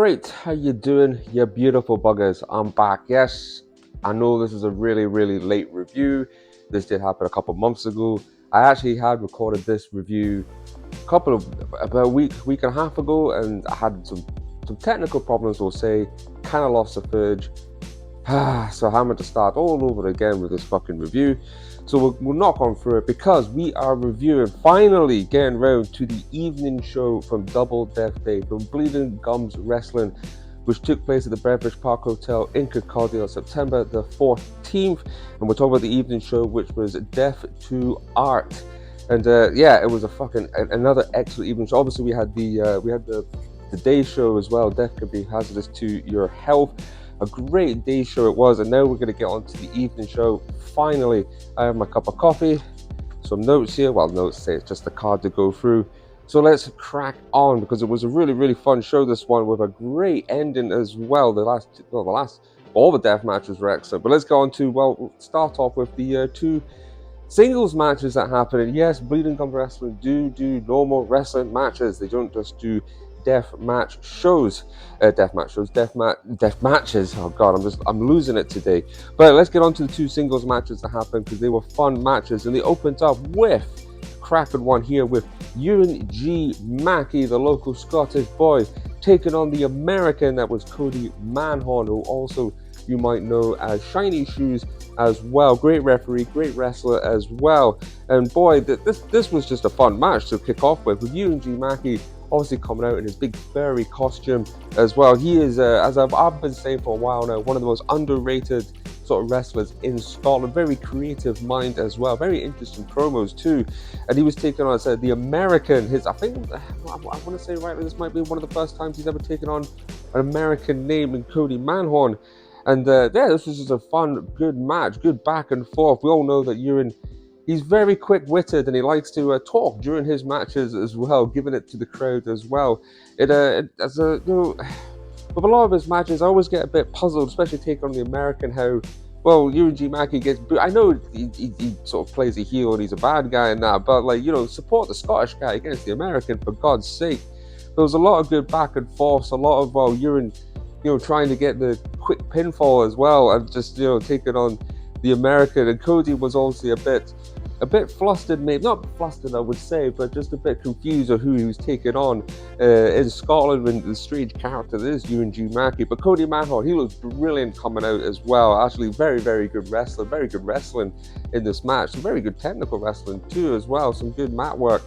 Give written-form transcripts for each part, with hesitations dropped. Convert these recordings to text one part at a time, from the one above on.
Alright, how you doing, you beautiful buggers? I'm back. Yes, I know this is a really late review. This did happen a couple months ago. I actually had recorded this review about a week and a half ago, and I had some technical problems, we'll say. Kind of lost the footage. So I'm having to start all over again with this fucking review. So we'll knock on through it because we are reviewing, finally getting round to the evening show from Double Death Day from Bleeding Gums Wrestling, which took place at the Beverage Park Hotel in Concordia on September the 14th. And we're talking about the evening show, which was Death to Art. And yeah, it was another excellent evening show. Obviously, we had the day show as well. Death can be hazardous to your health. A great day show it was, and now we're going to get on to the evening show. Finally, I have my cup of coffee, some notes here. Well, notes say it's just a card to go through. So let's crack on, because it was a really fun show, this one, with a great ending as well. All the death matches were excellent. But let's go on to, we'll start off with the two singles matches that happened. And yes, Bleeding Gums Wrestling do normal wrestling matches. They don't just do death matches. Oh god, I'm losing it today. But let's get on to the two singles matches that happened, because they were fun matches, and they opened up with cracking one here with Ewan G. Mackey, the local Scottish boy, taking on the American that was Cody Manhorn, who also you might know as Shiny Shoes as well. Great referee, great wrestler as well. And boy, this was just a fun match to kick off with Ewan G. Mackey obviously coming out in his big furry costume as well. He is, as I've been saying for a while now, one of the most underrated sort of wrestlers in Scotland. Very creative mind as well. Very interesting promos too. And he was taking on, the American. I want to say rightly, this might be one of the first times he's ever taken on an American name in Cody Manhorn. And yeah, this was just a fun, good match, good back and forth. We all know that he's very quick-witted, and he likes to talk during his matches as well, giving it to the crowd as well. With a lot of his matches, I always get a bit puzzled, especially taking on the American, how, well, Ewan G. Mackey gets booed. I know he sort of plays a heel and he's a bad guy and that, but, support the Scottish guy against the American, for God's sake. There was a lot of good back and forth, a lot of, Ewan, trying to get the quick pinfall as well, and just, taking on the American. And Cody was obviously a bit flustered, maybe not flustered I would say, but just a bit confused of who he was taking on in Scotland, when the strange character that is Ewan G. Mackey. But Cody Manhorn, he looked brilliant coming out as well. Actually, very good wrestler, very good wrestling in this match. Some very good technical wrestling too as well. Some good mat work.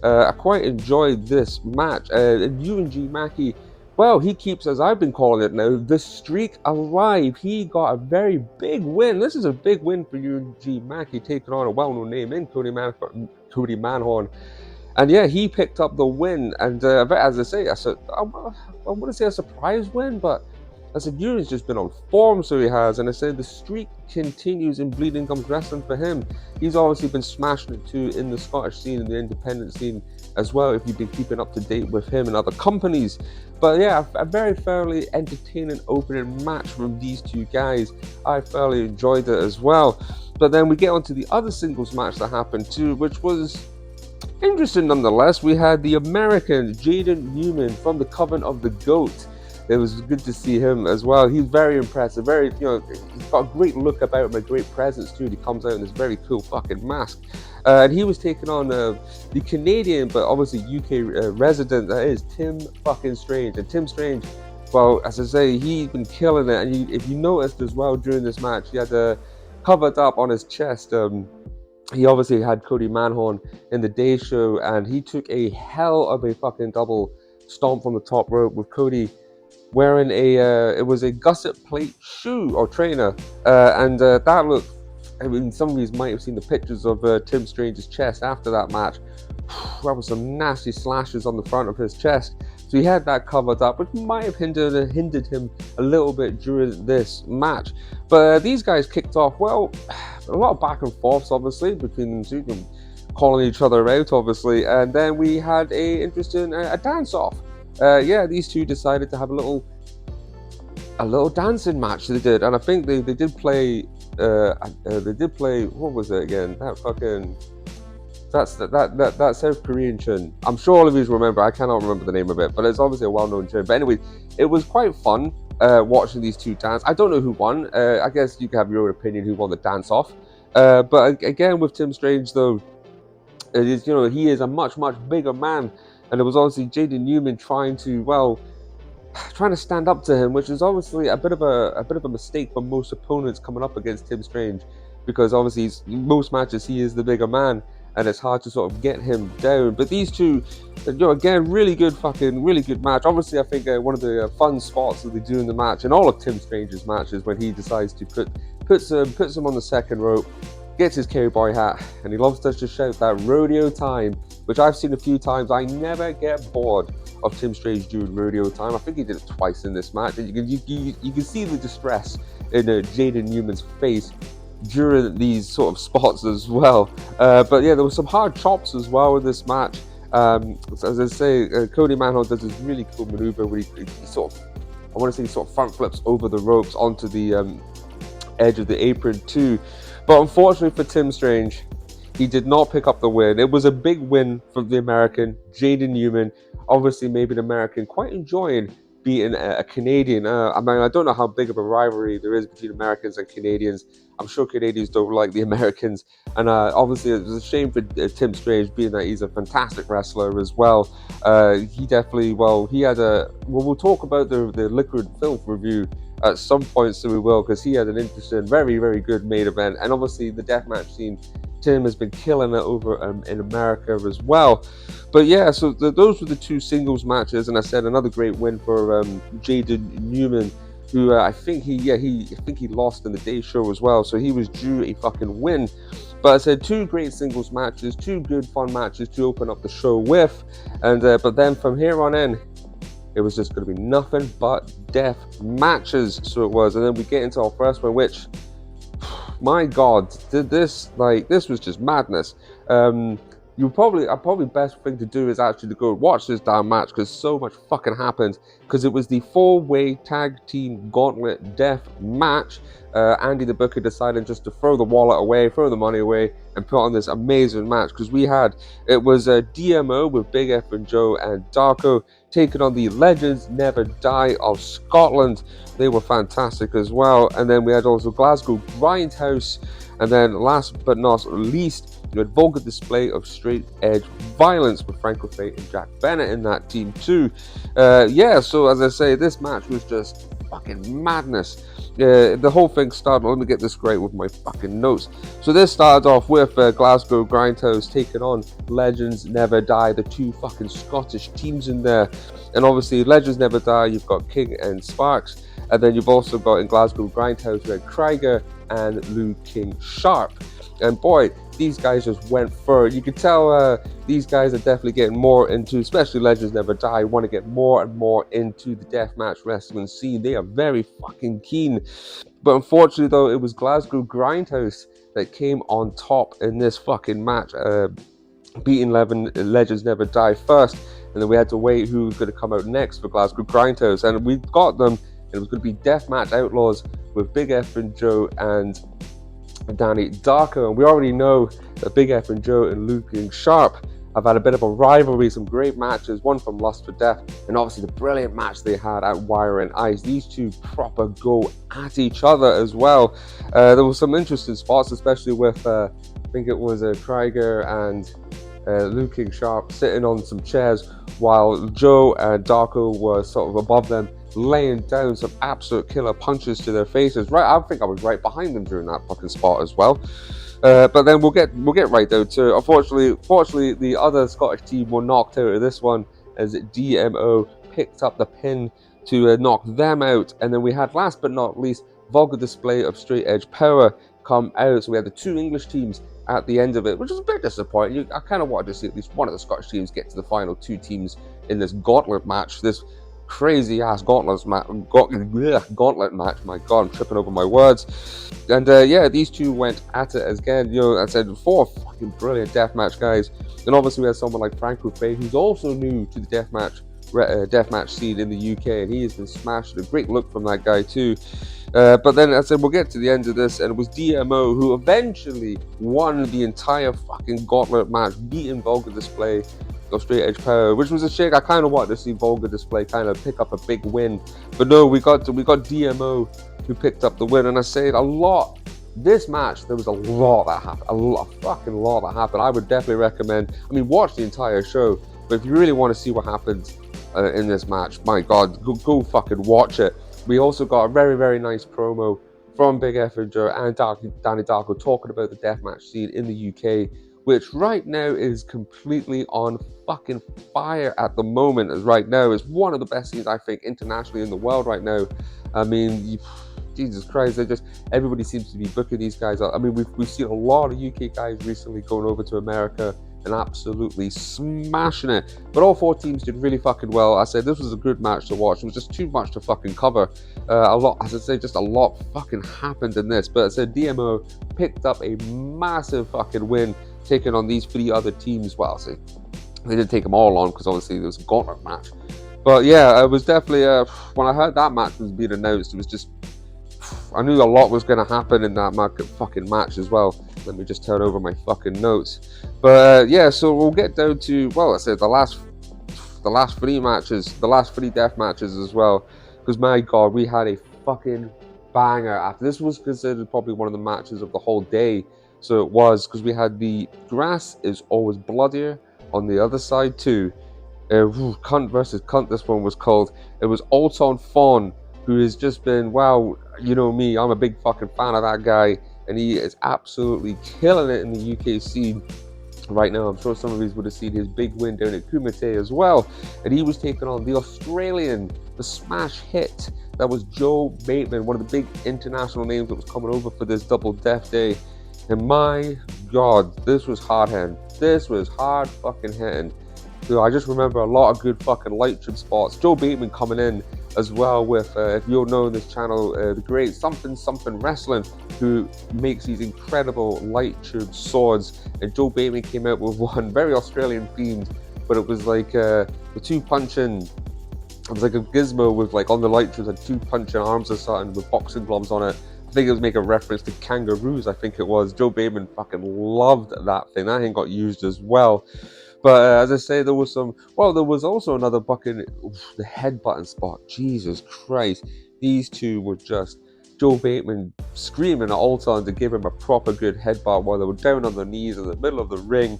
I quite enjoyed this match. And Ewan G. Mackey, well, he keeps, as I've been calling it now, the streak alive. He got a very big win. This is a big win for Ewan G. Mackey, taking on a well-known name in Cody Manhorn. And yeah, he picked up the win. And as I say, I wouldn't say a surprise win, but I said, Ewan's just been on form, so he has. And I said the streak continues in Bleeding Gums Wrestling for him. He's obviously been smashing it too in the Scottish scene and the independent scene as well, if you've been keeping up to date with him and other companies. But yeah, a very fairly entertaining opening match from these two guys. I fairly enjoyed it as well. But then we get on to the other singles match that happened too, which was interesting nonetheless. We had the American Jaden Newman from the Coven of the Goat. It was good to see him as well. He's very impressive. He's got a great look about him, a great presence too. He comes out in this very cool fucking mask. And he was taking on the Canadian, but obviously UK resident, that is Tim fucking Strange. And Tim Strange, well, as I say, he's been killing it. And if you noticed as well during this match, he had covered up on his chest. He obviously had Cody Manhorn in the day show, and he took a hell of a fucking double stomp from the top rope with Cody wearing it was a gusset plate shoe or trainer, and that looked, I mean, some of you might have seen the pictures of Tim Strange's chest after that match. There was some nasty slashes on the front of his chest, so he had that covered up, which might have hindered him a little bit during this match. But these guys kicked off, well, a lot of back and forths obviously between them two, calling each other out obviously, and then we had a interesting dance off. Yeah, these two decided to have a little dancing match. They did, and I think they did play. What was it again? That South Korean tune. I'm sure all of you remember. I cannot remember the name of it, but it's obviously a well-known tune. But anyway, it was quite fun watching these two dance. I don't know who won. I guess you can have your own opinion who won the dance off. But again, with Tim Strange though, it is, he is a much bigger man, and it was obviously Jaden Newman trying to stand up to him, which is obviously a bit of a mistake for most opponents coming up against Tim Strange, because obviously most matches he is the bigger man, and it's hard to sort of get him down. But these two, again, really good match. Obviously, I think one of the fun spots that they do in the match, and all of Tim Strange's matches, when he decides to puts him on the second rope, gets his cowboy hat, and he loves to just shout that rodeo time, which I've seen a few times. I never get bored of Tim Strange doing rodeo time. I think he did it twice in this match, and you can see the distress in Jaden Newman's face during these sort of spots as well. But yeah, there were some hard chops as well in this match. As I say, Cody Manhole does this really cool maneuver where he sort of front flips over the ropes onto the edge of the apron too. But unfortunately for Tim Strange, he did not pick up the win. It was a big win for the American, Jaden Newman. Obviously, maybe an American quite enjoying beating a Canadian. I mean, I don't know how big of a rivalry there is between Americans and Canadians. I'm sure Canadians don't like the Americans. And obviously, it was a shame for Tim Strange, being that he's a fantastic wrestler as well. He definitely, we'll talk about the Liquid Filth review at some point, so we will, because he had an interesting, very, very good main event. And obviously, the deathmatch scene, Tim has been killing it over in America as well. But yeah, so those were the two singles matches, and I said another great win for Jaden Newman, who I think he lost in the day show as well, so he was due a fucking win. But I said two great singles matches, two good fun matches to open up the show with, and but then from here on in, it was just going to be nothing but death matches. So it was, and then we get into our first one, which, my God, this was just madness. Probably best thing to do is actually to go watch this damn match, because so much fucking happened. Because it was the 4-way tag team gauntlet death match. Andy the Booker decided just to throw the wallet away, throw the money away, and put on this amazing match. Because it was a DMO with Big F and Joe and Darko taking on the Legends Never Die of Scotland. They were fantastic as well. And then we had also Glasgow Grindhouse. And then last but not least, you had vulgar display of straight edge violence with Franco Fate and Jack Bennett in that team too. So as I say, this match was just fucking madness. The whole thing started, let me get this great with my fucking notes. So this started off with Glasgow Grindhouse taking on Legends Never Die, the two fucking Scottish teams in there. And obviously Legends Never Die, you've got King and Sparks. And then you've also got in Glasgow Grindhouse, you had Krieger and Lou King Sharp. And boy, these guys just went for it. You could tell these guys are definitely getting more into, especially Legends Never Die, want to get more and more into the deathmatch wrestling scene. They are very fucking keen. But unfortunately, though, it was Glasgow Grindhouse that came on top in this fucking match, beating Legends Never Die first. And then we had to wait who was going to come out next for Glasgow Grindhouse. And we got them. It was going to be Deathmatch Outlaws with Big F and Joe and Danny Darko. And we already know that Big F and Joe and Luke and Sharp have had a bit of a rivalry, some great matches, one from Lust for Death, and obviously the brilliant match they had at Wire and Ice. These two proper go at each other as well. There were some interesting spots, especially with, I think it was Krieger and Luke King Sharp sitting on some chairs while Joe and Darko were sort of above them, laying down some absolute killer punches to their faces. Right, I think I was right behind them during that fucking spot as well. But then we'll get right down to it. Fortunately, the other Scottish team were knocked out of this one as DMO picked up the pin to knock them out. And then we had, last but not least, vulgar display of straight edge power come out. So we had the two English teams at the end of it, which is a bit disappointing. I kind of wanted to see at least one of the Scottish teams get to the final two teams in this gauntlet match. This crazy ass gauntlet match. My God, I'm tripping over my words. And these two went at it again. I said 4 fucking brilliant deathmatch guys. And obviously we had someone like Franco Fay, who's also new to the deathmatch scene in the UK, and he has been smashed. A great look from that guy too. But then I said we'll get to the end of this, and it was DMO who eventually won the entire fucking gauntlet match, beating Vulgar Display of straight edge power, which was a shame. I kind of wanted to see Volga Display kind of pick up a big win, but no, we got DMO who picked up the win. And I said a lot. This match, there was a lot that happened, a fucking lot that happened. I would definitely recommend. I mean, watch the entire show, but if you really want to see what happened in this match, my God, go fucking watch it. We also got a very, very nice promo from Big Effinger and Danny Darko talking about the deathmatch scene in the UK, which right now is completely on fucking fire at the moment. As right now, it's one of the best scenes I think internationally in the world right now. I mean, Jesus Christ, everybody seems to be booking these guys up. I mean, we've seen a lot of UK guys recently going over to America and absolutely smashing it. But all four teams did really fucking well. I said this was a good match to watch. It was just too much to fucking cover. A lot, as I say, just a lot fucking happened in this. But I said DMO picked up a massive fucking win, taking on these three other teams. Well, see, they didn't take them all on because obviously there was a gauntlet match. But yeah, it was definitely when I heard that match was being announced, it was just, I knew a lot was going to happen in that fucking match as well. Let me just turn over my fucking notes. But yeah, so we'll get down to, well, I said the last three matches, the last three death matches as well. Because my God, we had a fucking banger after. This was considered probably one of the matches of the whole day. So it was, because we had the grass is always bloodier on the other side too. Cunt versus Cunt, this one was called. It was Alton Fawn, who has just been, wow, you know me, I'm a big fucking fan of that guy, and he is absolutely killing it in the UK scene right now. I'm sure some of you would have seen his big win down at Kumite as well, and he was taking on the Australian, the smash hit, that was Joe Bateman, one of the big international names that was coming over for this double death day. And my God, this was hard hitting. This was hard fucking hitting. So I just remember a lot of good fucking light tube spots. Joe Bateman coming in as well with, if you all know this channel, the great Something Wrestling, who makes these incredible light tube swords. And Joe Bateman came out with one very Australian themed, but it was like the two punching. It was like a gizmo with, like, on the light tubes, had two punching arms or something with boxing gloves on it. I think it was making reference to kangaroos. I think it was. Joe Bateman fucking loved that thing. That thing got used as well. But as I say, there was also another bucket, the headbutting spot. Jesus Christ. These two were just, Joe Bateman screaming at Alton to give him a proper good headbutt while they were down on their knees in the middle of the ring.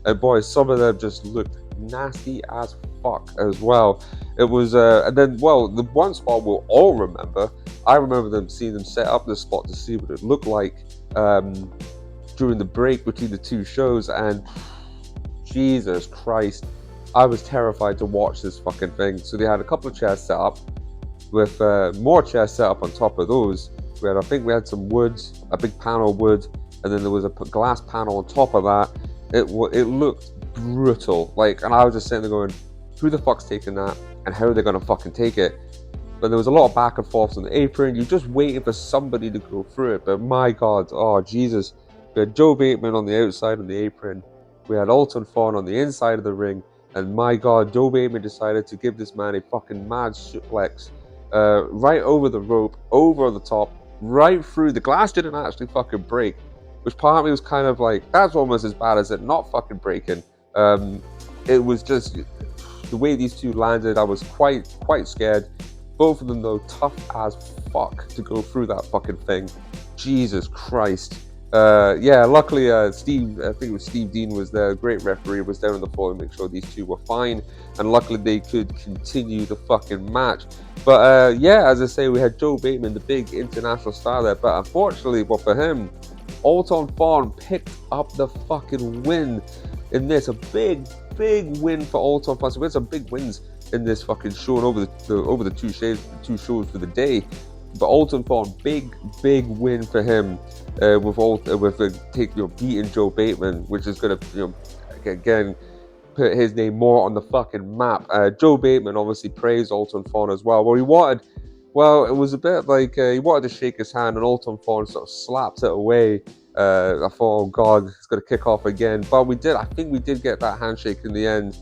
And boy, some of them just looked nasty as fuck as well. It was, and then, well, the one spot we'll all remember, I remember seeing them set up this spot to see what it looked like during the break between the two shows, and Jesus Christ, I was terrified to watch this fucking thing. So they had a couple of chairs set up with more chairs set up on top of those. I think we had some wood, a big panel of wood, and then there was a glass panel on top of that. It looked brutal, like, and I was just sitting there going, who the fuck's taking that, and how are they gonna fucking take it? But there was a lot of back and forth on the apron. You're just waiting for somebody to go through it. But my God, oh Jesus, we had Joe Bateman on the outside of the apron. We had Alton Fawn on the inside of the ring, and my God, Joe Bateman decided to give this man a fucking mad suplex right over the rope, over the top, right through. The glass didn't actually fucking break, which part of me was kind of like, that's almost as bad as it not fucking breaking. It was just the way these two landed. I was quite scared. Both of them, though, tough as fuck to go through that fucking thing. Jesus Christ. Yeah, luckily Steve, I think it was Steve Dean was there, great referee, was down on the floor to make sure these two were fine, and luckily they could continue the fucking match. But yeah, as I say, we had Joe Bateman, the big international star there, but unfortunately, well, for him, Alton Fawn picked up the fucking win in this. A big win for Alton Fawn. So we had some big wins in this fucking show and over the two shows for the day. But Alton Fawn, big win for him with beating Joe Bateman, which is going to, again, put his name more on the fucking map. Joe Bateman obviously praised Alton Fawn as well. It was a bit like he wanted to shake his hand, and Alton Fawn sort of slapped it away. I thought, oh God, it's going to kick off again. But I think we did get that handshake in the end.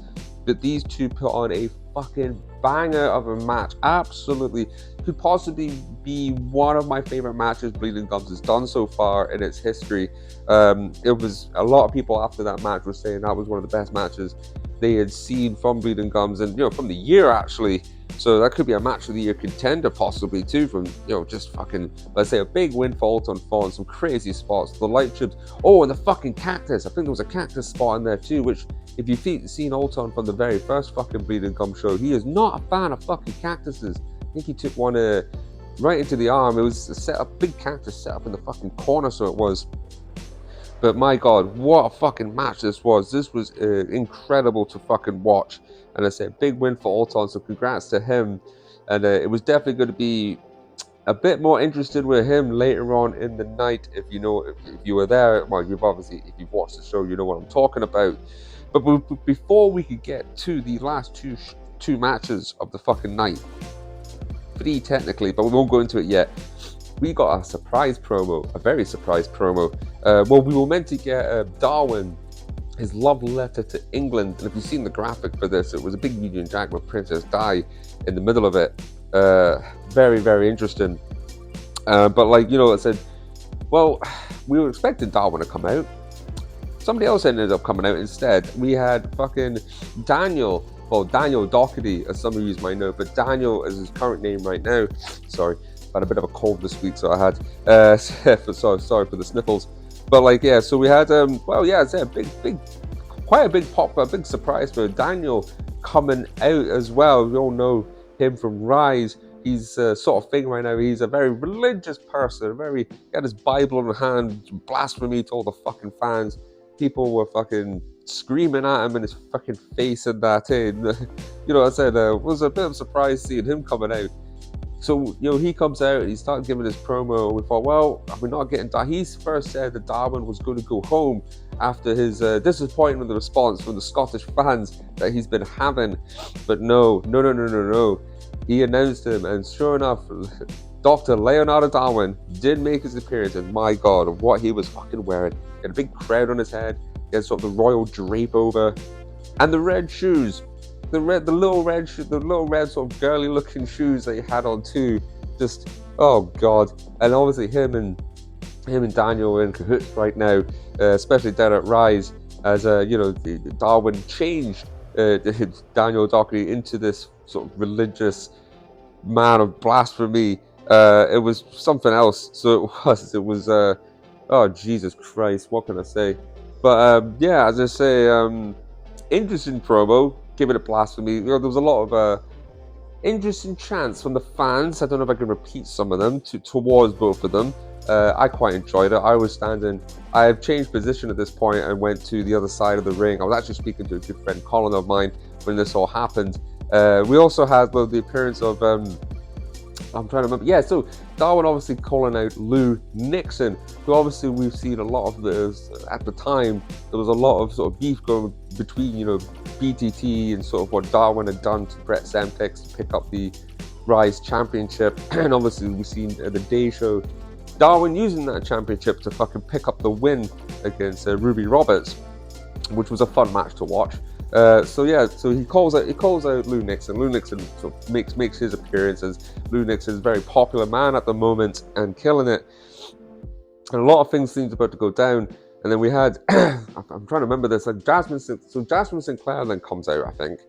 But these two put on a fucking banger of a match. Absolutely. Could possibly be one of my favorite matches Bleeding Gums has done so far in its history. It was a lot of people after that match were saying that was one of the best matches they had seen from Bleeding Gums and, from the year actually. So that could be a match of the year contender possibly too, from, just fucking, let's say, a big win for Alton Fon, some crazy spots, the light chips. Oh, and the fucking cactus. I think there was a cactus spot in there too, which, if you've seen Alton from the very first fucking Bleeding Gum show, he is not a fan of fucking cactuses. I think he took one right into the arm. It was a big cactus set up in the fucking corner, so it was. But my God, what a fucking match this was. This was incredible to fucking watch. And I say, big win for Alton, so congrats to him. And it was definitely going to be a bit more interested with him later on in the night. If you were there, well, if you've watched the show, you know what I'm talking about. But before we could get to the last two matches of the fucking night, 3 technically, but we won't go into it yet. We got a surprise promo, a very surprise promo. We were meant to get Darwin, his love letter to England. And if you've seen the graphic for this, it was a big Union Jack with Princess Di in the middle of it. Very, very interesting. But I said, we were expecting Darwin to come out. Somebody else ended up coming out instead. We had fucking Daniel Doherty, as some of you might know, but Daniel is his current name right now. Sorry. Had a bit of a cold this week, so I had sorry for the sniffles. But so we had quite a big pop, a big surprise for Daniel coming out as well. We all know him from Rise. He's sort of thing right now. He's a very religious person. He had his Bible in hand, blasphemy to all the fucking fans. People were fucking screaming at him in his fucking face and that. I said it was a bit of a surprise seeing him coming out. So, he comes out and he started giving his promo, and we thought, well, we're not getting that. He first said that Darwin was going to go home after his disappointment with the response from the Scottish fans that he's been having. But no. He announced him, and sure enough, Dr. Leonardo Darwin did make his appearance, and my God, what he was fucking wearing. He had a big crown on his head, he had sort of the royal drape over, and the red shoes. The little red sort of girly looking shoes that he had on too. Just, oh God. And obviously him and Daniel are in cahoots right now, especially down at Rise, as Darwin changed Daniel Doherty into this sort of religious man of blasphemy. It was something else. So it was oh Jesus Christ, what can I say? But as I say, interesting promo. Give it a blasphemy. There was a lot of interesting chants from the fans. I don't know if I can repeat some of them towards both of them. I quite enjoyed it. I have changed position at this point and went to the other side of the ring. I was actually speaking to a good friend, Colin, of mine, when this all happened. We also had the appearance of I'm trying to remember. Yeah, so Darwin obviously calling out Lou Nixon, who obviously we've seen a lot of this at the time. There was a lot of sort of beef going between, BTT and sort of what Darwin had done to Brett Semtex to pick up the Rise Championship. And obviously we've seen at the Day Show, Darwin using that championship to fucking pick up the win against Ruby Roberts, which was a fun match to watch. So he calls out Lou Nixon. Lou Nixon sort of makes his appearance, as Lou Nixon is a very popular man at the moment and killing it. And a lot of things seemed about to go down. And then we had, I'm trying to remember this, Jasmine Sinclair then comes out, I think.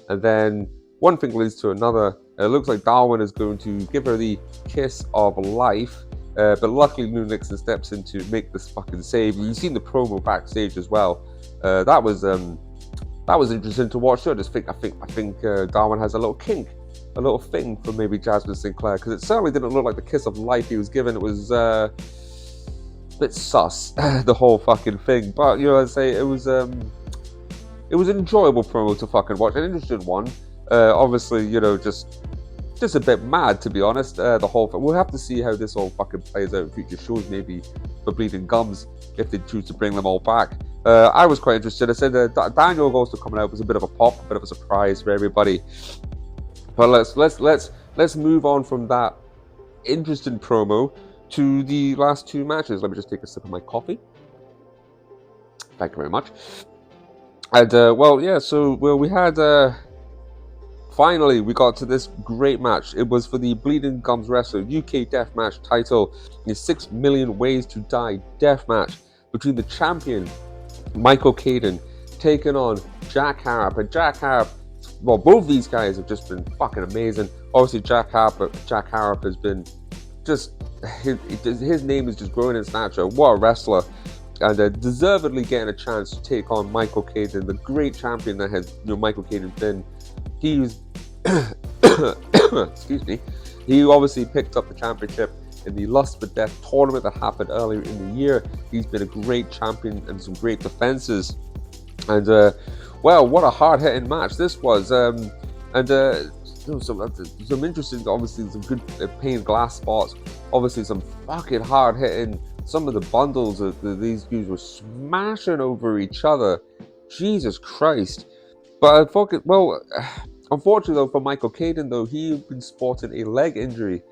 And then one thing leads to another. It looks like Darwin is going to give her the kiss of life. But luckily Lou Nixon steps in to make this fucking save. You've seen the promo backstage as well. That was interesting to watch. I think Darwin has a little kink, a little thing for maybe Jasmine Sinclair, because it certainly didn't look like the kiss of life he was given. It was a bit sus, the whole fucking thing. But I'd say it was an enjoyable promo to fucking watch, an interesting one. Obviously, just a bit mad, to be honest. The whole thing. We'll have to see how this all fucking plays out in future shows, maybe for Bleeding Gums, if they choose to bring them all back. I was quite interested. I said Daniel also coming out was a bit of a pop, a bit of a surprise for everybody. But let's move on from that interesting promo to the last two matches. Let me just take a sip of my coffee. Thank you very much. And we had finally we got to this great match. It was for the Bleeding Gums Wrestling UK Deathmatch title, the 6 Million Ways to Die Deathmatch between the champion Michael Caden taking on Jack Harp. And Jack Harp, well, both these guys have just been fucking amazing. Obviously, Jack Harp has been just, his name is just growing in stature. What a wrestler. And deservedly getting a chance to take on Michael Caden, the great champion that has Michael Caden been. He's excuse me. He obviously picked up the championship in the Lust for Death tournament that happened earlier in the year. He's been a great champion and some great defenses. And well, what a hard-hitting match this was. Some interesting, obviously some good pane glass spots. Obviously some fucking hard-hitting. Some of the bundles that these dudes were smashing over each other. Jesus Christ. But unfortunately though for Michael Caden though, he'd been sporting a leg injury.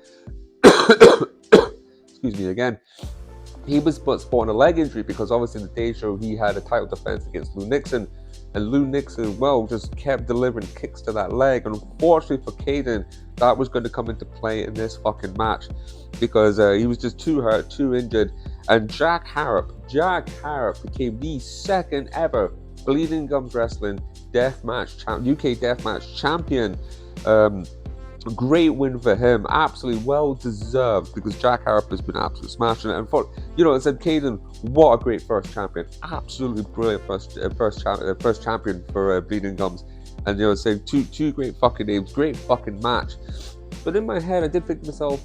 Excuse me again. He was sporting a leg injury because obviously in the day show he had a title defense against Lou Nixon. And Lou Nixon, well, just kept delivering kicks to that leg. And unfortunately for Caden, that was going to come into play in this fucking match because he was just too hurt, too injured. And Jack Harp became the second ever Bleeding Gums Wrestling UK Deathmatch champion. Great win for him, absolutely well deserved because Jack Harp has been absolutely smashing it. And I said Caden, what a great first champion, absolutely brilliant first champion for Bleeding Gums. And saying two great fucking names, great fucking match. But in my head, I did think to myself,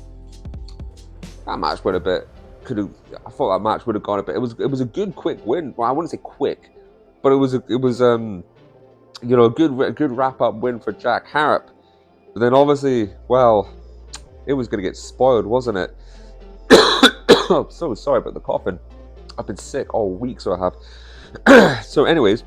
that match went a bit. I thought that match would have gone a bit. It was a good quick win. Well, I wouldn't say quick, but it was a good wrap up win for Jack Harp. But then obviously, well, it was going to get spoiled, wasn't it? I'm so sorry about the coughing. I've been sick all week, so I have. So anyways,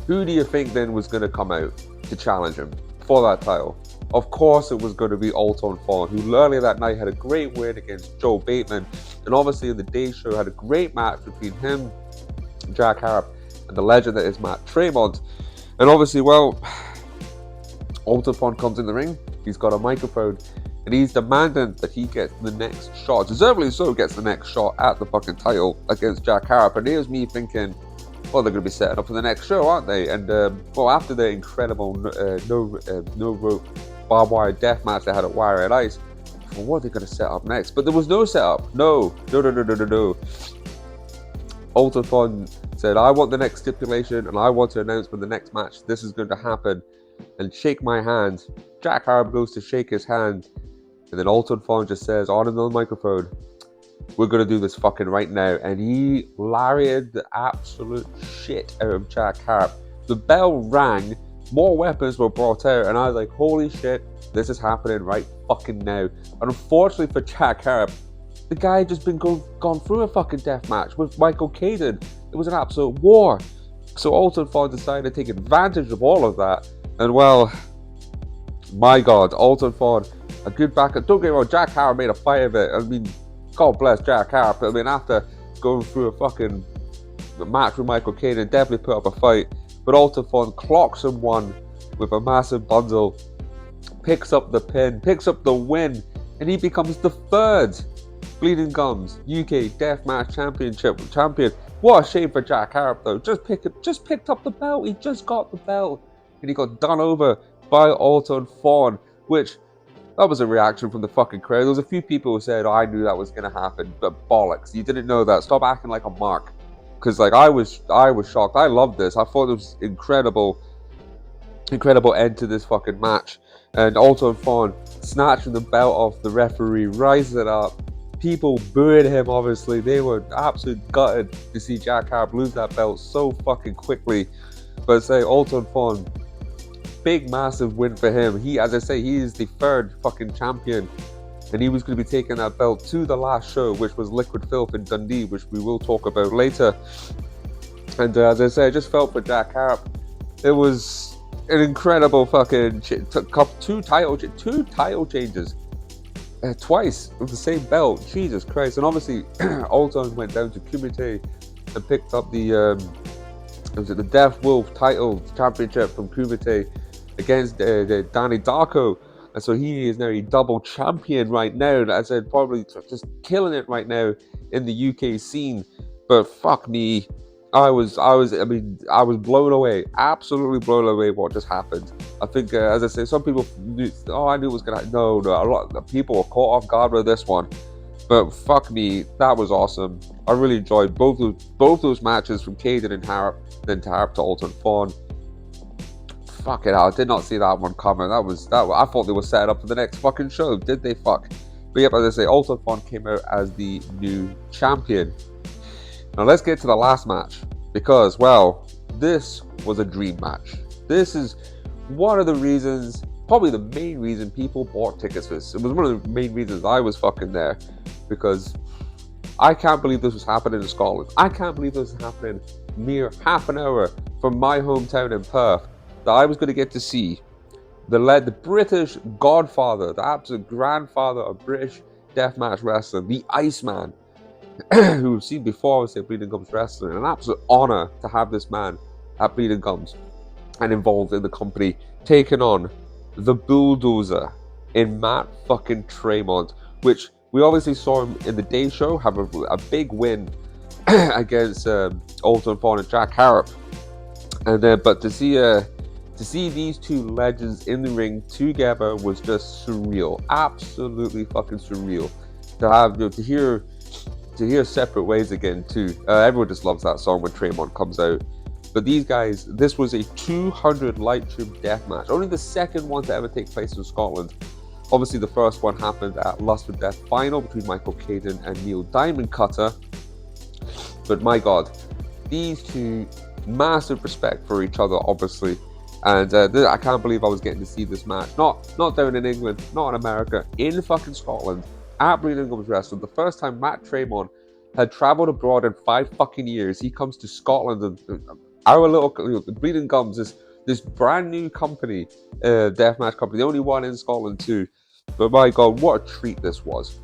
who do you think then was going to come out to challenge him for that title? Of course, it was going to be Alton Fawn, who earlier that night had a great win against Joe Bateman. And obviously in the day show had a great match between him, Jack Harp, and the legend that is Matt Tremont. And obviously, well, Alton Fawn comes in the ring, he's got a microphone, and he's demanding that he gets the next shot, deservedly so gets the next shot at the fucking title against Jack Harp. And here's me thinking, well, they're going to be setting up for the next show, aren't they? And after the incredible no rope barbed wire death match they had at Wire and Ice, well, what are they going to set up next? But there was no setup. No. Alton Fawn said, I want the next stipulation and I want to announce when the next match this is going to happen. And shake my hand. Jack Harp goes to shake his hand, and then Alton Fawn just says on the microphone, we're going to do this fucking right now. And he lariated the absolute shit out of Jack Harp. The bell rang, more weapons were brought out, and I was like, holy shit, this is happening right fucking now. And unfortunately for Jack Harp, the guy had just been gone through a fucking death match with Michael Caden. It was an absolute war. So Alton Fawn decided to take advantage of all of that. And well, my God, Alton Fawn, a good backup. Don't get me wrong, Jack Harp made a fight of it. I mean, God bless Jack Harp. I mean, after going through a fucking match with Michael Caden, definitely put up a fight. But Alton Fawn clocks him one with a massive bundle, picks up the pin, picks up the win, and he becomes the third Bleeding Gums UK Deathmatch champion. What a shame for Jack Harp though. Just picked up the belt. He just got the belt. And he got done over by Alton Fawn, which, that was a reaction from the fucking crowd. There was a few people who said, I knew that was going to happen, but bollocks, you didn't know that. Stop acting like a mark. Because I was shocked. I loved this. I thought it was incredible end to this fucking match. And Alton Fawn snatching the belt off the referee, rising it up. People booed him, obviously. They were absolutely gutted to see Jack Harp lose that belt so fucking quickly. But say, Alton Fawn, big massive win for him. He is the third fucking champion, and he was going to be taking that belt to the last show, which was Liquid Filth in Dundee, which we will talk about later. And as I say, I just felt for Jack Harp. It was an incredible fucking two title changes twice with the same belt. Jesus Christ! And obviously, Alton went down to Kumite and picked up the Death Wolf title championship from Kumite against Danny Darko. And so he is now a double champion right now. As I said, probably just killing it right now in the UK scene. But fuck me, I mean, I was blown away, absolutely blown away what just happened. I think, as I say, some people knew, oh, I knew it was gonna. No, no, a lot of people were caught off guard with this one. But fuck me, that was awesome. I really enjoyed both those matches from Caden and Harp, then to Harp to Alton Fawn. Fuck it, I did not see that one coming. I thought they were set up for the next fucking show. Did they fuck? But yep, as I say, Alton Fawn came out as the new champion. Now let's get to the last match, because, well, this was a dream match. This is one of the reasons, probably the main reason people bought tickets for this. It was one of the main reasons I was fucking there, because I can't believe this was happening in Scotland. I can't believe this was happening mere half an hour from my hometown in Perth, that I was going to get to see the British godfather, the absolute grandfather of British deathmatch wrestling, the Iceman, who we've seen before, obviously, at Bleeding Gums Wrestling. An absolute honour to have this man at Bleeding Gums and involved in the company, taking on the Bulldozer in Matt fucking Tremont, which we obviously saw him in the day show have a big win against Alton Fawn and Jack Harrop. And but to see these two legends in the ring together was just surreal, absolutely fucking surreal. To have, to hear Separate Ways again too. Everyone just loves that song when Tremont comes out. But these guys, this was a 200 light tube death match, only the second one to ever take place in Scotland. Obviously, the first one happened at Lust for Death final between Michael Caden and Neil Diamond Cutter. But my God, these two, massive respect for each other, obviously. And I can't believe I was getting to see this match. Not down in England, not in America, in fucking Scotland, at Bleeding Gums Wrestling. The first time Matt Tremont had travelled abroad in 5 fucking years, he comes to Scotland, and our little, Bleeding Gums is this brand new company, deathmatch company, the only one in Scotland too. But my God, what a treat this was.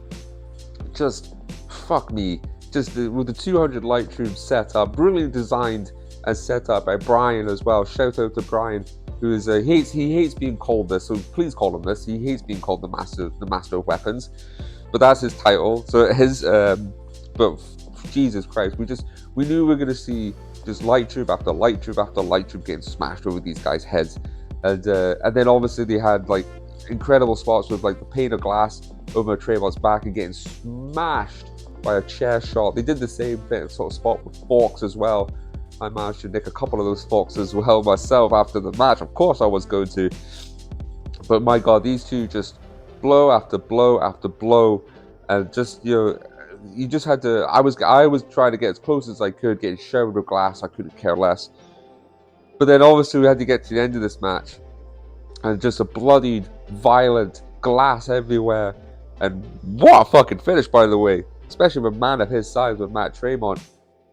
Just, fuck me. Just with the 200 light tubes set up, brilliantly designed and set up by Brian as well. Shout out to Brian, who is he hates being called this, so please call him this. He hates being called the master of weapons, but that's his title. So but Jesus Christ, we knew we were gonna see just light tube after light tube after light tube getting smashed over these guys' heads, and then obviously they had like incredible spots with like the pane of glass over Tremont's back and getting smashed by a chair shot. They did the same sort of spot with forks as well. I managed to nick a couple of those forks as well myself after the match. Of course I was going to. But my God, these two just blow after blow after blow. And just, you just had to... I was trying to get as close as I could, getting showered with glass. I couldn't care less. But then obviously we had to get to the end of this match. And just a bloodied, violent glass everywhere. And what a fucking finish, by the way. Especially with a man of his size, with Matt Tremont.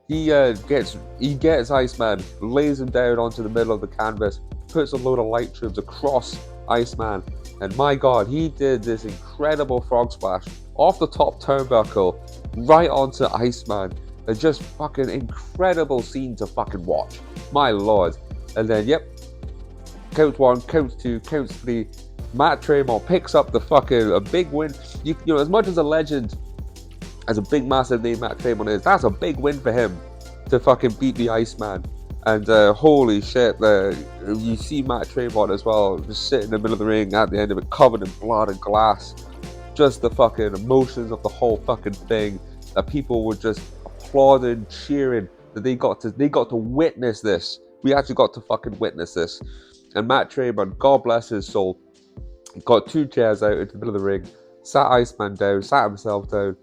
He gets Iceman, lays him down onto the middle of the canvas, puts a load of light tubes across Iceman, and my God, he did this incredible frog splash off the top turnbuckle right onto Iceman. And just fucking incredible scene to fucking watch. My Lord. And then, yep, counts 1, counts 2, counts 3. Matt Tremont picks up a big win. You know, as much as a legend, as a big massive name Matt Tremont is, that's a big win for him to fucking beat the Iceman. And holy shit, you see Matt Tremont as well, just sitting in the middle of the ring at the end of it, covered in blood and glass. Just the fucking emotions of the whole fucking thing, that people were just applauding, cheering, that they got to witness this. We actually got to fucking witness this. And Matt Tremont, God bless his soul, got 2 chairs out into the middle of the ring, sat Iceman down, sat himself down,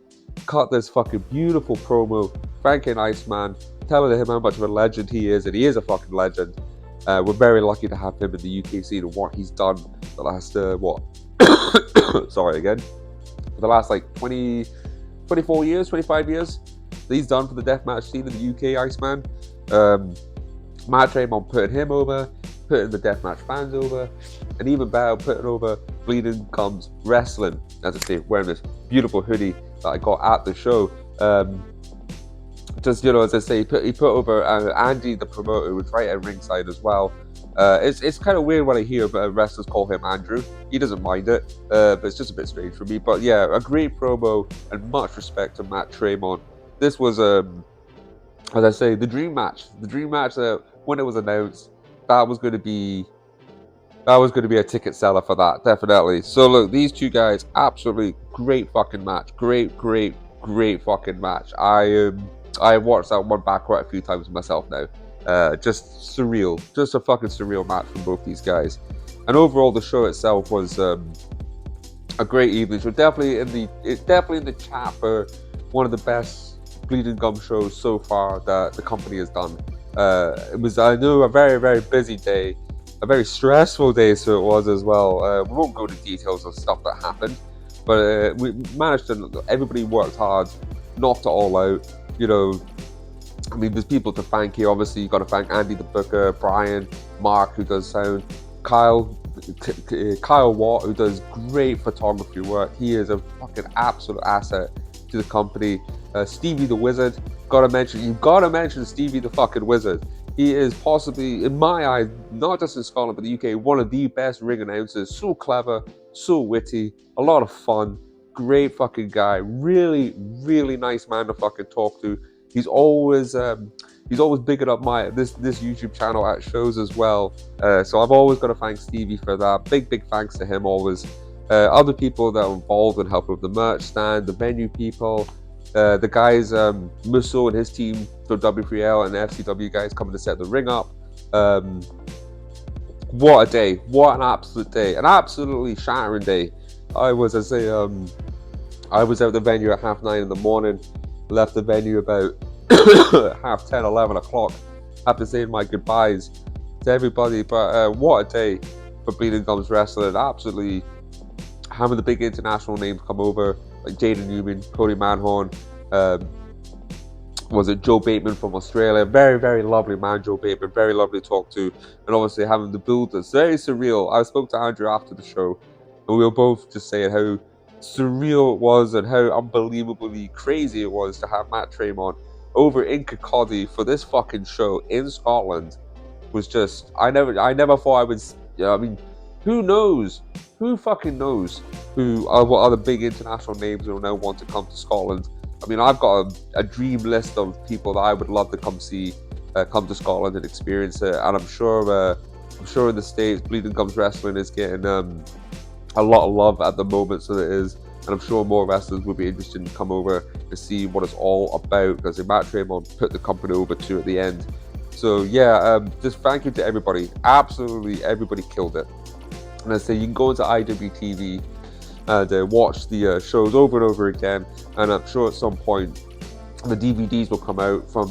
cut this fucking beautiful promo, thanking Iceman, telling him how much of a legend he is, and he is a fucking legend. We're very lucky to have him in the UK scene and what he's done the last, sorry again, for the last like 24 years, 25 years, that he's done for the deathmatch scene in the UK, Iceman. Matt Tremont putting him over, putting the deathmatch fans over, and even better, putting over Bleeding Gums Wrestling, as I say, wearing this beautiful hoodie that I got at the show. Just, as I say, he put over Andy, the promoter, who was right at ringside as well. It's kind of weird when I hear wrestlers call him Andrew. He doesn't mind it, but it's just a bit strange for me. But yeah, a great promo and much respect to Matt Tremont. This was as I say, the dream match. The dream match that when it was announced, that was going to be a ticket seller for that, definitely. So look, these two guys, absolutely great fucking match. Great fucking match. I watched that one back quite a few times myself now. Just surreal. Just a fucking surreal match from both these guys. And overall the show itself was a great evening show. It's definitely in the chat for one of the best Bleeding Gum shows so far that the company has done. It was, I know, a very, very busy day, a very stressful day, so it was as well. We won't go into details of stuff that happened, but we managed to, everybody worked hard, knocked it all out. You know, I mean, there's people to thank here. Obviously, you got to thank Andy the Booker, Brian, Mark, who does sound, Kyle Watt, who does great photography work. He is a fucking absolute asset to the company. Stevie the Wizard, you've got to mention Stevie the fucking Wizard. He is possibly, in my eyes, not just in Scotland but the UK, one of the best ring announcers. So clever, so witty, a lot of fun, great fucking guy. Really, really nice man to fucking talk to. He's always bigging up this YouTube channel at shows as well. So I've always got to thank Stevie for that. Big thanks to him always. Other people that are involved in helping with the merch stand, the venue people, the guys, Musso and his team, the W3L and the FCW guys coming to set the ring up. What a day! What an absolute day! An absolutely shattering day. I was out the venue at 9:30 in the morning. Left the venue about 10:30, 11 o'clock. After saying my goodbyes to everybody, but what a day for Bleeding Gums Wrestling. Absolutely having the big international names come over, like Jaden Newman, Cody Manhorn, was it Joe Bateman from Australia? Very, very lovely man, Joe Bateman. Very lovely to talk to. And obviously having the builders, very surreal. I spoke to Andrew after the show, and we were both just saying how surreal it was and how unbelievably crazy it was to have Matt Tremont over in Kirkcaldy for this fucking show in Scotland. Was just, I never thought I would, I mean, who knows? Who fucking knows what other big international names will now want to come to Scotland? I mean, I've got a dream list of people that I would love to come to Scotland and experience it. And I'm sure in the States, Bleeding Gums Wrestling is getting a lot of love at the moment, so it is. And I'm sure more wrestlers would be interested to come over to see what it's all about, because Matt Tremont put the company over too at the end. So yeah, just thank you to everybody. Absolutely everybody killed it. And I say you can go into IWTV and watch the shows over and over again. And I'm sure at some point the DVDs will come out from.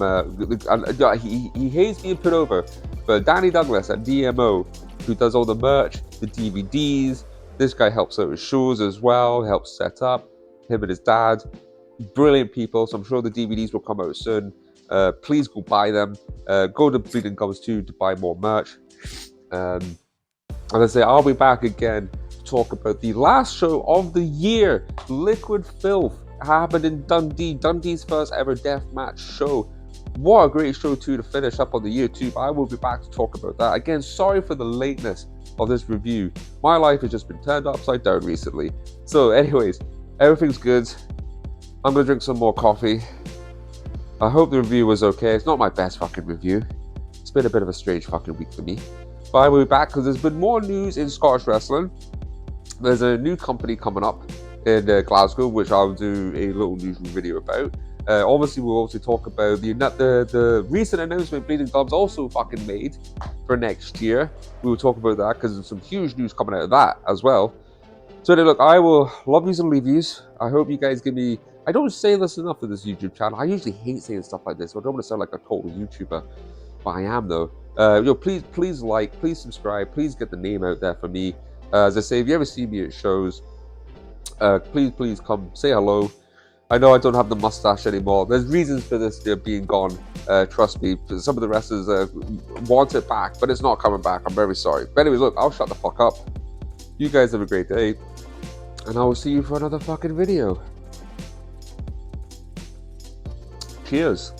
He hates being put over, but Danny Douglas at DMO, who does all the merch, the DVDs. This guy helps out with shows as well. Helps set up him and his dad. Brilliant people. So I'm sure the DVDs will come out soon. Please go buy them. Go to Bleeding Gums too to buy more merch. As I say, I'll be back again to talk about the last show of the year, Liquid Filth, happened in Dundee. Dundee's first ever deathmatch show. What a great show too to finish up on the year too. But I will be back to talk about that. Again, sorry for the lateness of this review. My life has just been turned upside down recently. So anyways, everything's good. I'm going to drink some more coffee. I hope the review was okay. It's not my best fucking review. It's been a bit of a strange fucking week for me. But I will be back because there's been more news in Scottish wrestling. There's a new company coming up in Glasgow, which I'll do a little news video about. Obviously, we'll also talk about the recent announcement Bleeding Gums also fucking made for next year. We will talk about that because there's some huge news coming out of that as well. So look, I will love yous and leave yous. I hope you guys give me... I don't say this enough for this YouTube channel. I usually hate saying stuff like this. So I don't want to sound like a total YouTuber, but I am though. Please like, please subscribe, please get the name out there for me. As I say, if you ever see me at shows, please come say hello. I know I don't have the mustache anymore. There's reasons for this being gone. Trust me, some of the wrestlers want it back, but it's not coming back. I'm very sorry. But anyways, look, I'll shut the fuck up. You guys have a great day, and I will see you for another fucking video. Cheers.